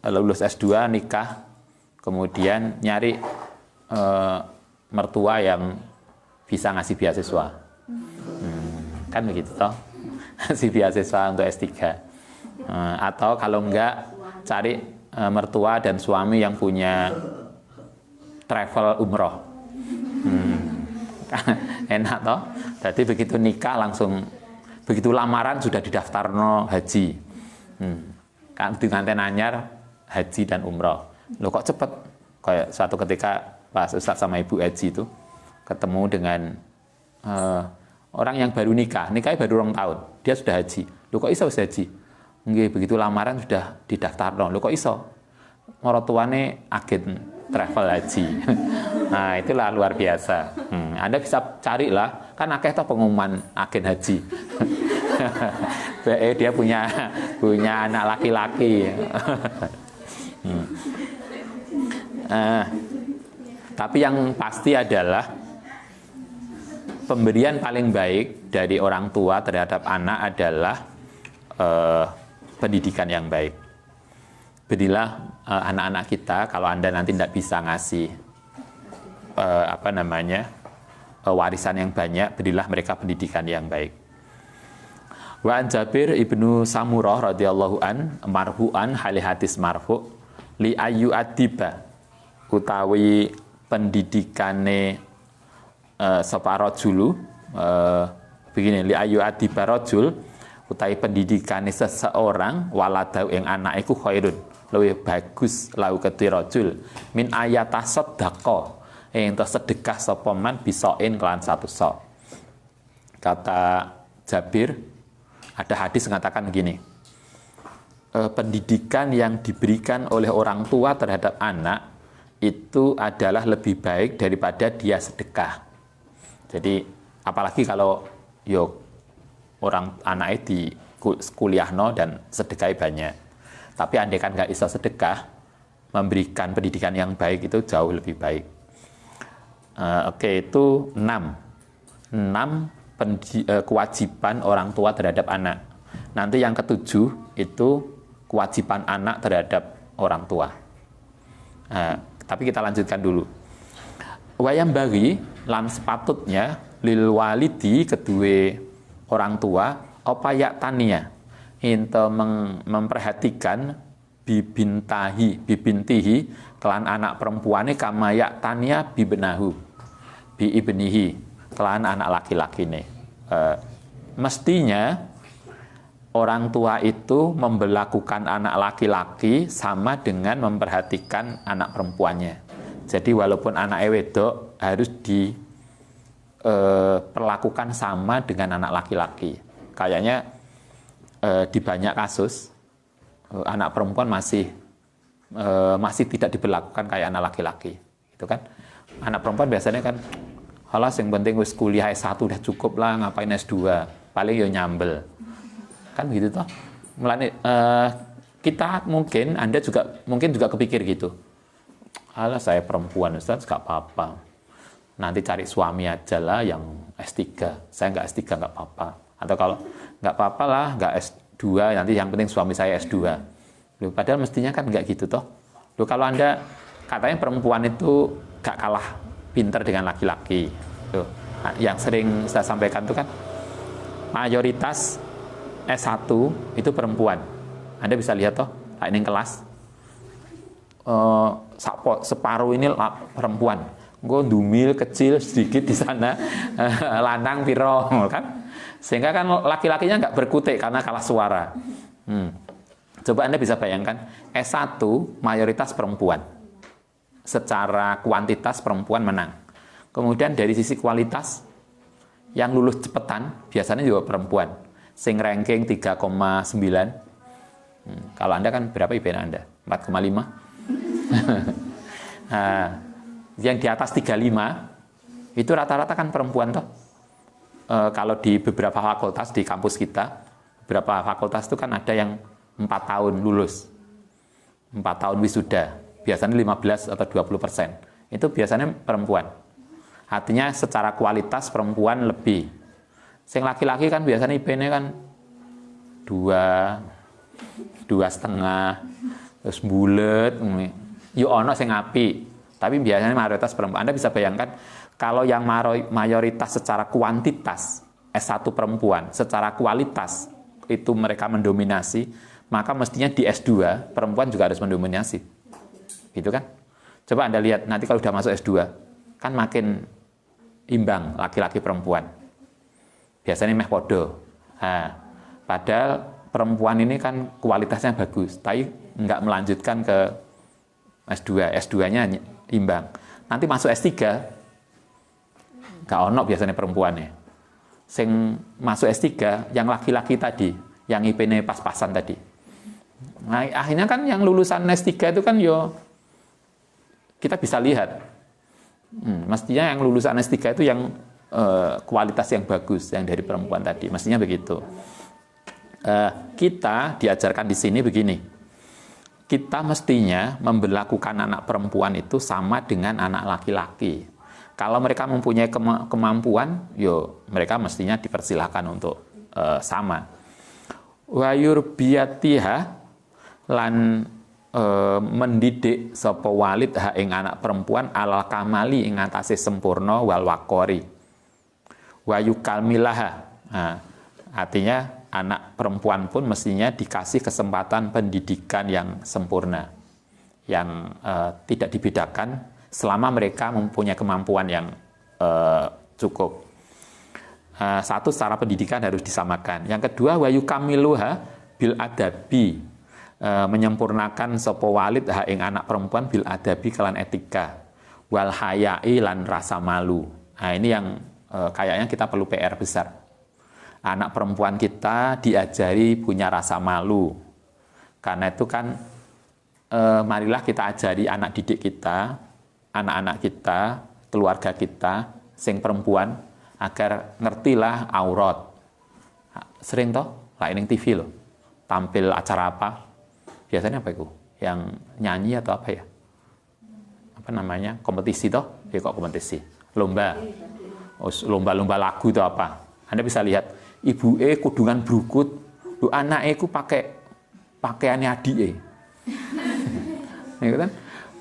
lulus S2 nikah, kemudian nyari mertua yang bisa ngasih beasiswa. Kan begitu toh, ngasih beasiswa untuk S3. Atau kalau enggak cari mertua dan suami yang punya travel umroh. Enak toh. Jadi begitu nikah langsung, begitu lamaran sudah didaftarno haji. Kan dengan anyar haji dan umroh. Loh kok cepet? Kayak suatu ketika pas Ustaz sama Ibu haji itu ketemu dengan orang yang baru nikahnya baru 2 tahun, dia sudah haji. Loh kok iso haji? Nggih, begitu lamaran sudah didaftarno. Lho kok iso? Maratuane agen travel haji. Nah, itulah luar biasa. Anda bisa carilah, kan akeh toh pengumuman agen haji. Dia punya anak laki-laki. Tapi yang pasti adalah pemberian paling baik dari orang tua terhadap anak adalah pendidikan yang baik. Berilah anak-anak kita, kalau Anda nanti tidak bisa ngasih warisan yang banyak, berilah mereka pendidikan yang baik. Wa an Jabir ibnu Samurah radhiyallahu an marfu'an hadis marfu' li ayu adiba utawi pendidikane sapa rajulu begini li ayu adiba rajul utawi pendidikane seseorang waladau ing anak iku khairun luwih bagus lau kedhi rajul min ayata sedekah ento sedekah sapa man bisain kelan 1 sok. Kata Jabir, ada hadis mengatakan gini, pendidikan yang diberikan oleh orang tua terhadap anak itu adalah lebih baik daripada dia sedekah. Jadi apalagi kalau orang anaknya di kuliahno dan sedekah banyak. Tapi andai kan nggak bisa sedekah, memberikan pendidikan yang baik itu jauh lebih baik. Itu 6 kewajiban orang tua terhadap anak. Nanti yang ke-7 itu kewajiban anak terhadap orang tua. Tapi kita lanjutkan dulu. Wayam bagi lan sepatutnya lil walidi kedua orang tua apa ya tania into memperhatikan bibintihi kelan anak perempuane kama ya tania bibenahu bi ibnihi kelan anak laki-laki nih. Mestinya orang tua itu memperlakukan anak laki-laki sama dengan memperhatikan anak perempuannya. Jadi walaupun anak wedok harus diperlakukan sama dengan anak laki-laki. Kayaknya di banyak kasus anak perempuan masih tidak diperlakukan kayak anak laki-laki. Itu kan anak perempuan biasanya kan halas yang penting wis kuliah S1 udah cukup lah, ngapain S2, paling yo nyambel. Kan gitu toh. Mulane kita mungkin Anda juga kepikir gitu. Alah saya perempuan Ustaz gak apa-apa. Nanti cari suami aja lah yang S3. Saya nggak S3 nggak apa-apa. Atau kalau nggak apa-apa lah, nggak S2, nanti yang penting suami saya S2. Loh, padahal mestinya kan nggak gitu toh. Loh, kalau Anda katanya perempuan itu gak kalah pinter dengan laki-laki. Loh, yang sering saya sampaikan itu kan mayoritas S1 itu perempuan. Anda bisa lihat toh, ini kelas separuh ini perempuan. Gue dumil kecil sedikit di sana, lanang piro kan, sehingga kan laki-lakinya nggak berkutik karena kalah suara. Coba Anda bisa bayangkan S1 mayoritas perempuan, secara kuantitas perempuan menang. Kemudian dari sisi kualitas yang lulus cepetan biasanya juga perempuan, sing ranking 3,9. Kalau Anda kan berapa IPN Anda? 4,5. Nah, yang di atas 35 itu rata-rata kan perempuan toh. Kalau di beberapa fakultas di kampus kita, beberapa fakultas itu kan ada yang 4 tahun lulus, 4 tahun wisuda, biasanya 15 atau 20%. Itu biasanya perempuan. Artinya secara kualitas perempuan lebih. Sing laki-laki kan biasanya IP-nya kan 2,5, terus bulet, yo ono sing apik. Tapi biasanya mayoritas perempuan. Anda bisa bayangkan kalau yang mayoritas secara kuantitas S1 perempuan, secara kualitas itu mereka mendominasi, maka mestinya di S2 perempuan juga harus mendominasi. Gitu kan? Coba Anda lihat nanti kalau sudah masuk S2 kan makin imbang laki-laki perempuan. Biasanya meh podo. Nah, padahal perempuan ini kan kualitasnya bagus, tapi nggak melanjutkan ke S2. S2-nya imbang. Nanti masuk S3, nggak ono biasanya perempuannya. Sing masuk S3, yang laki-laki tadi, yang IP-nya pas-pasan tadi. Nah, akhirnya kan yang lulusan S3 itu kan kita bisa lihat. Mestinya yang lulusan S3 itu yang kualitas yang bagus, yang dari perempuan tadi. Mestinya begitu. Kita diajarkan di sini begini. Kita mestinya memperlakukan anak perempuan itu sama dengan anak laki-laki. Kalau mereka mempunyai kemampuan, mereka mestinya dipersilahkan untuk sama. Wa yurbiyatiha lan mendidik sapa walid ha ing anak perempuan alal kamali ing atase sempurna wal waqori. Wa yukalmilaha. Artinya anak perempuan pun mestinya dikasih kesempatan pendidikan yang sempurna, yang tidak dibedakan selama mereka mempunyai kemampuan yang cukup. Satu, secara pendidikan harus disamakan. Yang kedua, wayu kamiluha bil adabi, menyempurnakan sapa walid ha ing anak perempuan bil adabi kelan etika, wal hayai lan rasa malu. Nah, ini yang kayaknya kita perlu PR besar. Anak perempuan kita diajari punya rasa malu. Karena itu kan marilah kita ajari anak didik kita, anak-anak kita, keluarga kita, sing perempuan, agar ngertilah aurat. Sering toh, lah ini TV loh, tampil acara apa, biasanya apa itu? Yang nyanyi atau apa ya? Apa namanya? Kompetisi toh? Ya kok kompetisi? Lomba. Lomba-lomba lagu atau apa? Anda bisa lihat, ibu kudungan brukut, anak ku pakai pakaiannya adik. Kan?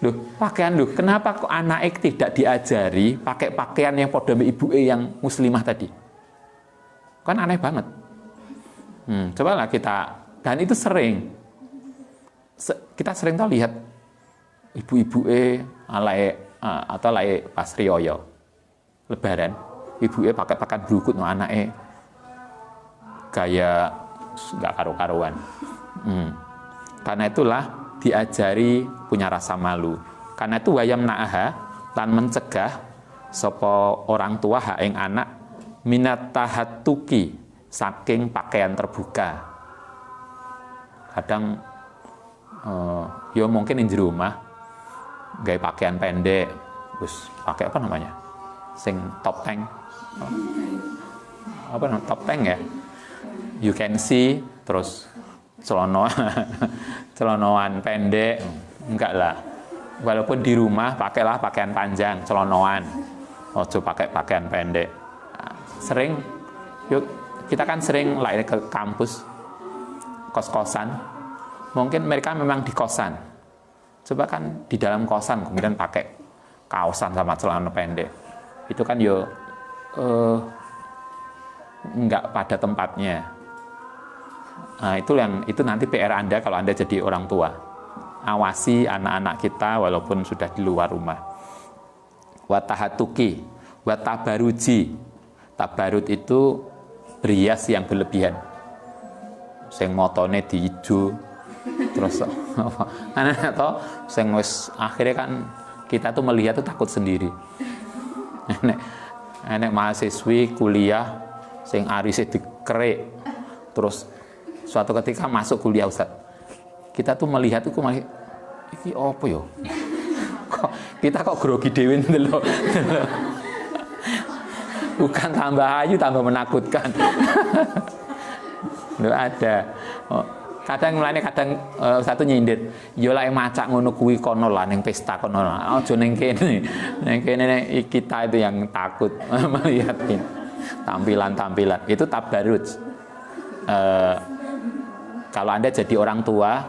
Loh, pakaian loh, kenapa kok anaknya tidak diajari pakai pakaian yang podo mbek ibuke yang muslimah tadi? Kan aneh banget. Cobalah kita, dan itu sering. Kita sering tahu lihat ibu-ibuke atau lae pas riyo lebaran, ibuke pakai pakaian blukut no anaknya gaya nggak karu-karuan. Karena itulah diajari punya rasa malu. Karena itu wayam na'aha lan mencegah sapa orang tua ha ing anak minat tahattuki saking pakaian terbuka. Kadang ya mungkin di rumah gawe pakaian pendek, terus pakai apa namanya? Sing top tank. Apa namanya? Top tank ya? You can see, terus celonoan pendek, enggak lah. Walaupun di rumah pakailah pakaian panjang, celonoan. Ojo pakai pakaian pendek. Sering, yuk kita kan sering lari ke kampus, kos-kosan. Mungkin mereka memang di kosan. Coba kan di dalam kosan kemudian pakai kaosan sama celana pendek. Itu kan yo enggak pada tempatnya. Nah, itu nanti PR Anda kalau Anda jadi orang tua. Awasi anak-anak kita walaupun sudah di luar rumah. Wa tahatuki, wa tabaruji. Tabarut itu berias yang berlebihan. Sing motone diijo terus anak to sing wis akhirnya kan kita tuh melihat tuh takut sendiri. Nek mahasiswi kuliah sing arise dikerik terus suatu ketika masuk kuliah Ustaz, kita tuh melihat itu malah iki apa yo? Kita kok grogi dhewe ndelok. Bukan tambah ayu tambah menakutkan. Loh ada. Kadang satu nyindir, yo lek macak ngono kuwi kono lah ning pesta kono lah. Aja ning kene. Ning kene kita itu yang takut melihat ini. Tampilan-tampilan. Itu tabarruj. Kalau Anda jadi orang tua,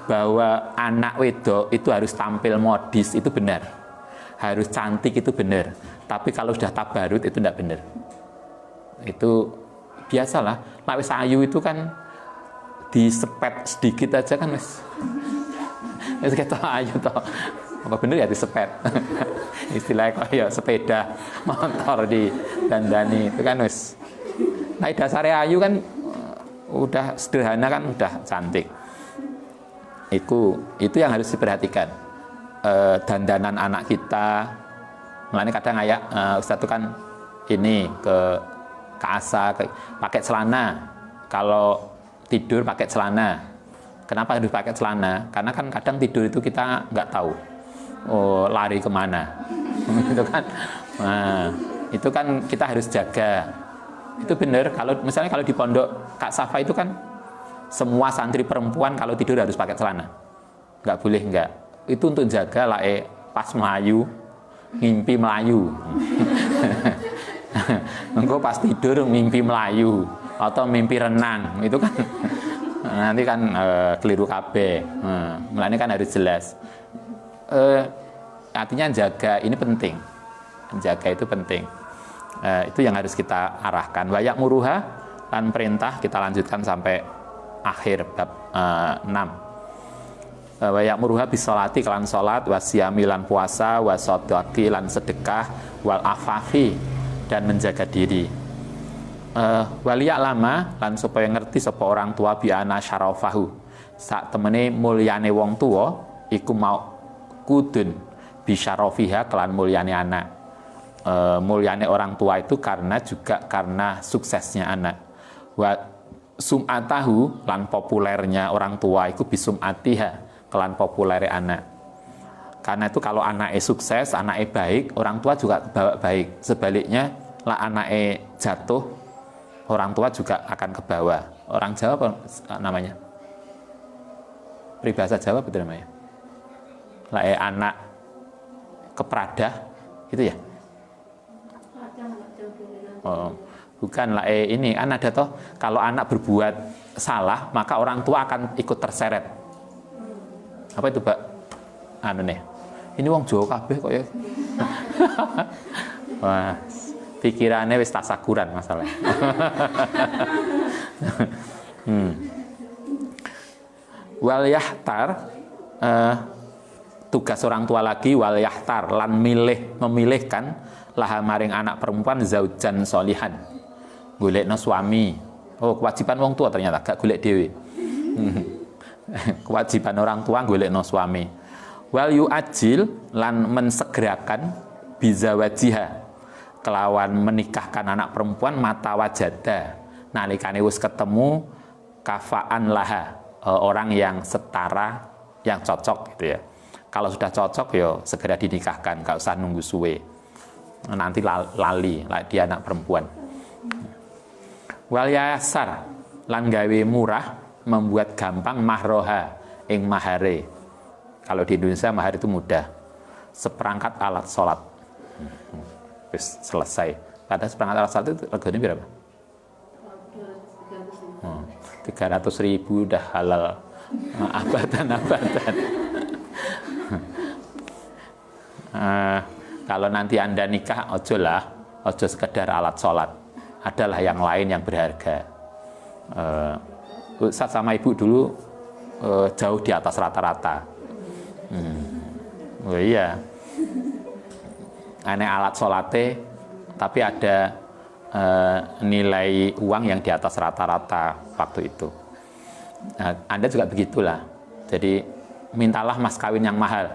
bahwa anak wedok itu harus tampil modis, itu benar. Harus cantik, itu benar. Tapi kalau sudah tabarut, itu tidak benar. Itu biasalah. Lawis ayu itu kan disepet sedikit aja kan, wis kita ayu toh. Apa benar ya disepet? Istilahnya kayak sepeda motor di dandani, itu kan wis. Nah, dasarnya ayu kan udah sederhana kan, udah cantik. Itu yang harus diperhatikan. Dandanan anak kita. Mulanya kadang Ustaz itu kan ini ke asa pakai celana. Kalau tidur pakai celana. Kenapa harus pakai celana? Karena kan kadang tidur itu kita nggak tahu lari kemana. Itu kan. Nah, itu kan kita harus jaga. Itu benar. Kalau misalnya kalau di pondok Kak Safa itu kan semua santri perempuan kalau tidur harus pakai celana. Nggak boleh nggak. Itu untuk jaga lah pas melayu, mimpi melayu. Engkau pas tidur mimpi melayu atau mimpi renang, itu kan nanti kan keliru kabeh. Mulanya kan harus jelas. Artinya jaga ini penting. Jaga itu penting. Itu yang harus kita arahkan. Wayak muruha dan perintah kita lanjutkan sampai akhir bab 6. Wayak muruha bisolati kelan solat, wasyami lan puasa, wasodaki lan sedekah, wal afafi dan menjaga diri. Waliyak lama lan supaya ngerti sapa orang tua biana syarafahu. Sak temene mulyane wong tua iku mau kudun bisyarafiha kelan mulyane anak. Mulyane orang tua itu karena suksesnya anak. Wa sum'atahu lan populernya orang tua itu bisum'atiha kelan populere anak. Karena itu kalau anaknya sukses, anaknya baik, orang tua juga kebawa baik. Sebaliknya lah anaknya jatuh, orang tua juga akan kebawa. Orang Jawa apa namanya? Peribahasa Jawa betul namanya. Lah anak kepradah gitu ya. Oh, bukan lah ini kan ada toh kalau anak berbuat salah maka orang tua akan ikut terseret. Apa itu, Pak? anu nih. Ini wong Jawa kabeh kok ya. Wah, pikirannya wis tasakuran masalah. Wal yahtar, tugas orang tua lagi, wal yahtar lan memilihkan laha maring anak perempuan zaujan solihan, golekno suami. Oh, kewajiban wong tua ternyata gak golek dhewe. Kewajiban orang tua golekno suami. Wal yu'ajil lan mensegerakan bizawajiha, kelawan menikahkan anak perempuan mata wajada, nalikane wis ketemu kafaan laha, orang yang setara, yang cocok gitu ya. Kalau sudah cocok ya segera dinikahkan, gak usah nunggu suwe. Nanti lali dia anak perempuan. Wal yasar lan gawe murah, membuat gampang mahroha ing mahare. Kalau di Indonesia mahar itu mudah. Seperangkat alat sholat. Selesai. Padahal seperangkat alat sholat itu regane berapa? 300.000 udah halal. Abadan-abadan. Kalau nanti Anda nikah, ojo sekedar alat sholat. Adalah yang lain yang berharga. Ustaz sama ibu dulu jauh di atas rata-rata. Oh iya. Aneh alat sholatnya, tapi ada nilai uang yang di atas rata-rata waktu itu. Nah, Anda juga begitulah. Jadi mintalah mas kawin yang mahal.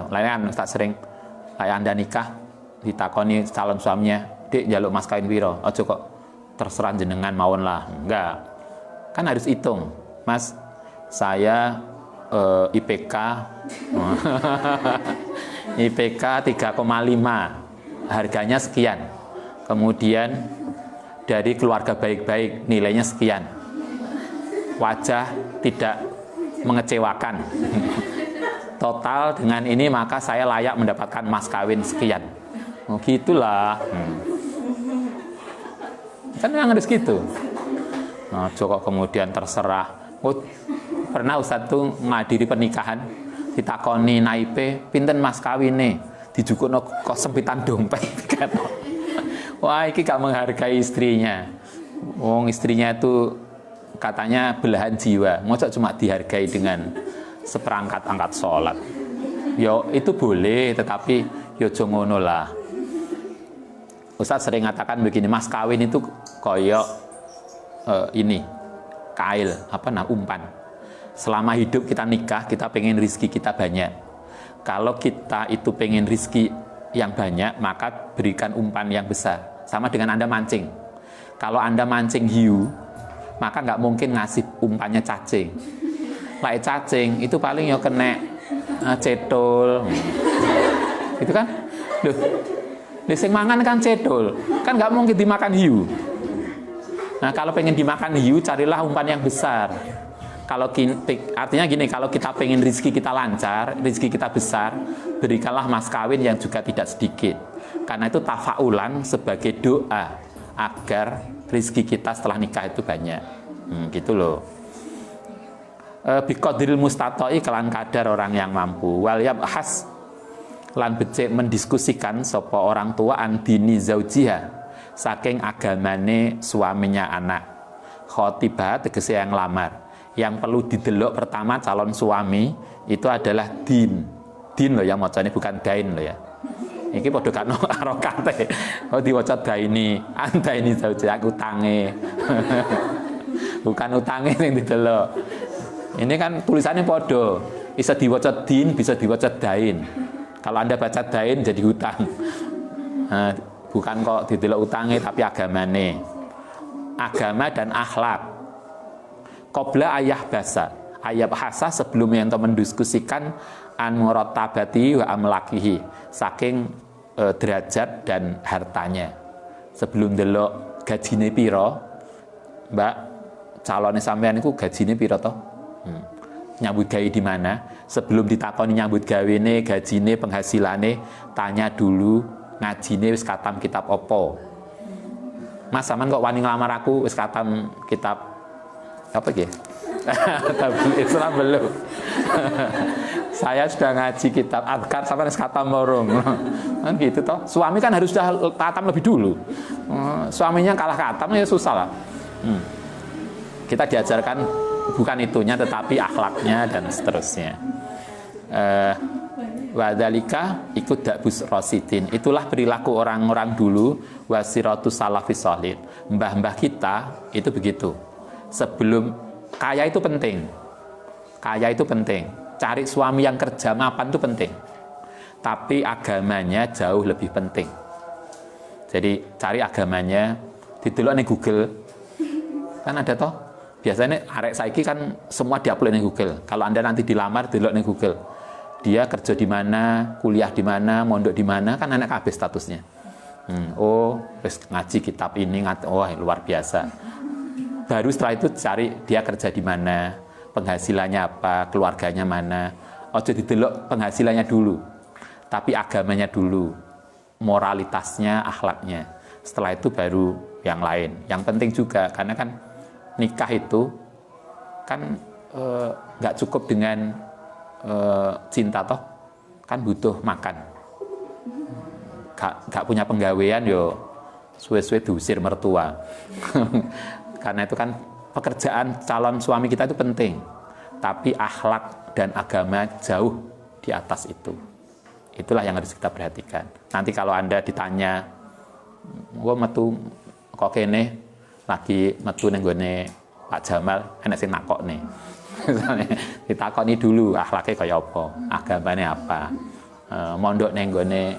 Lainnya kan Ustaz sering kayak Anda nikah ditakoni calon suaminya, "Dik, njaluk mas kawin piro?" Ojo kok terserah jenengan mawon lah. Enggak. Kan harus hitung. Mas, saya IPK IPK 3,5, harganya sekian. Kemudian dari keluarga baik-baik, nilainya sekian. Wajah tidak mengecewakan. Total dengan ini maka saya layak mendapatkan mas kawin sekian. Oh, gitulah. Kan memang harus gitu. Nah, kok kemudian terserah. Oh, pernah Ustadz tuh ngadiri pernikahan, ditakoni naipe, pinten mas kawine, dijukukno kok sempitan dompet. Wah, ini gak menghargai istrinya. Wong istrinya itu katanya belahan jiwa, mosok cuma dihargai dengan seperangkat angkat sholat. Yo itu boleh, tetapi yo jongono lah. Ustaz sering mengatakan begini, mas kawin itu koyok ini kail, umpan. Selama hidup kita nikah, kita pengen rizki kita banyak. Kalau kita itu pengen rizki yang banyak, maka berikan umpan yang besar. Sama dengan Anda mancing. Kalau Anda mancing hiu, maka nggak mungkin ngasih umpannya cacing. Like cacing, itu paling ya kena cedol. Itu kan? Loh, sing mangan kan cedol. Kan nggak mungkin dimakan hiu. Nah, kalau pengen dimakan hiu, carilah umpan yang besar. Kalau artinya gini, kalau kita pengen rezeki kita lancar, rezeki kita besar, berikanlah mas kawin yang juga tidak sedikit. Karena itu tafaulan sebagai doa agar rezeki kita setelah nikah itu banyak. Gitu loh. Biqadril mustatoi, kelan kadar orang yang mampu. Wal yabhas lan becik mendiskusikan sapa orang tua andini zaujiha, saking agamane suaminya anak. Khotibah tegese yang lamar. Yang perlu didelok pertama calon suami itu adalah din loh ya, macane bukan dain loh ya. Iki padha karo arokate. Oh diwaca daini, anta ini zaujiha utange. Bukan utange yang didelok. Ini kan tulisannya podo, bisa diwaca din, bisa diwaca dain. Kalau Anda baca dain jadi hutang. Nah, bukan kok didelok utangnya tapi agamane. Agama dan akhlak. Qobla ayah bahasa sebelum yang mendiskusikan an muratabati wa amlakihi, saking derajat dan hartanya. Sebelum delok gajine piro, Mbak, calonnya sampean itu gajine piro toh? Nyambut gawe di mana? Sebelum ditakoni nyambut gawene, gajine, penghasilane, tanya dulu ngajine wis katam kitab opo. Mas sampean kok wani nglamar aku wis katam kitab apa gitu? Tapi Islam belum. Saya sudah ngaji kitab adkar sampai khatam morong. Kan gitu toh. Suami kan harus sudah khatam lebih dulu. Suaminya kalah khatam ya susah lah. Kita diajarkan bukan itunya tetapi akhlaknya dan seterusnya. Wadalika ikut dakbus rosidin. Itulah perilaku orang-orang dulu, wasiratus salafis sholih. Mbah-mbah kita itu begitu. Sebelum kaya itu penting. Kaya itu penting. Cari suami yang kerja mapan itu penting. Tapi agamanya jauh lebih penting. Jadi cari agamanya, didelok ning Google. Kan ada toh? Biasanya arek saiki kan semua diupload ning Google. Kalau Anda nanti dilamar delok ning Google. Dia kerja di mana, kuliah di mana, mondok di mana, kan anak kabeh statusnya. Oh, terus ngaji kitab ini, oh luar biasa. Baru setelah itu cari dia kerja di mana, penghasilannya apa, keluarganya mana. Ojo didelok penghasilannya dulu, tapi agamanya dulu, moralitasnya, akhlaknya. Setelah itu baru yang lain. Yang penting juga, karena kan nikah itu kan nggak cukup dengan cinta toh, kan butuh makan. Gak punya penggawean yo suwe-suwe diusir mertua. Karena itu kan pekerjaan calon suami kita itu penting, tapi akhlak dan agama jauh di atas itu. Itulah yang harus kita perhatikan. Nanti kalau Anda ditanya, gua metu kok kene lagi metu ning gone Pak Jamal, enek sing nakokne. Ditakoni dulu akhlaknya kayak apa, agamanya apa, mondok neng gone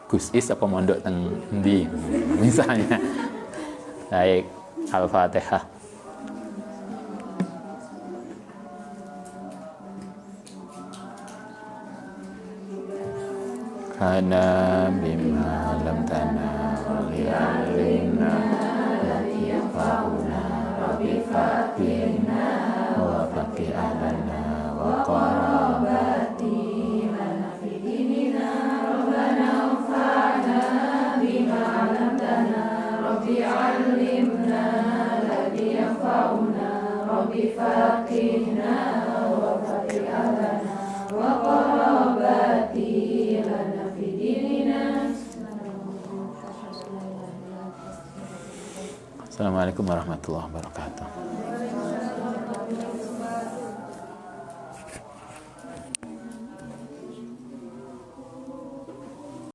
Gus Is apa mondok teng ndi misalnya. Baik, Al-Fatihah. Kana bima lam tana li alimna ya fauna rabbi fatina wa faqih alana wa qarabati lana fi dinina rabbana anfa'na bima 'allamtana rabbi 'allimna alladhi yanfa'una rabbi faqihna wa faqih alana wa qarabati lana fi dinina. Assalamualaikum warahmatullahi wabarakatuh.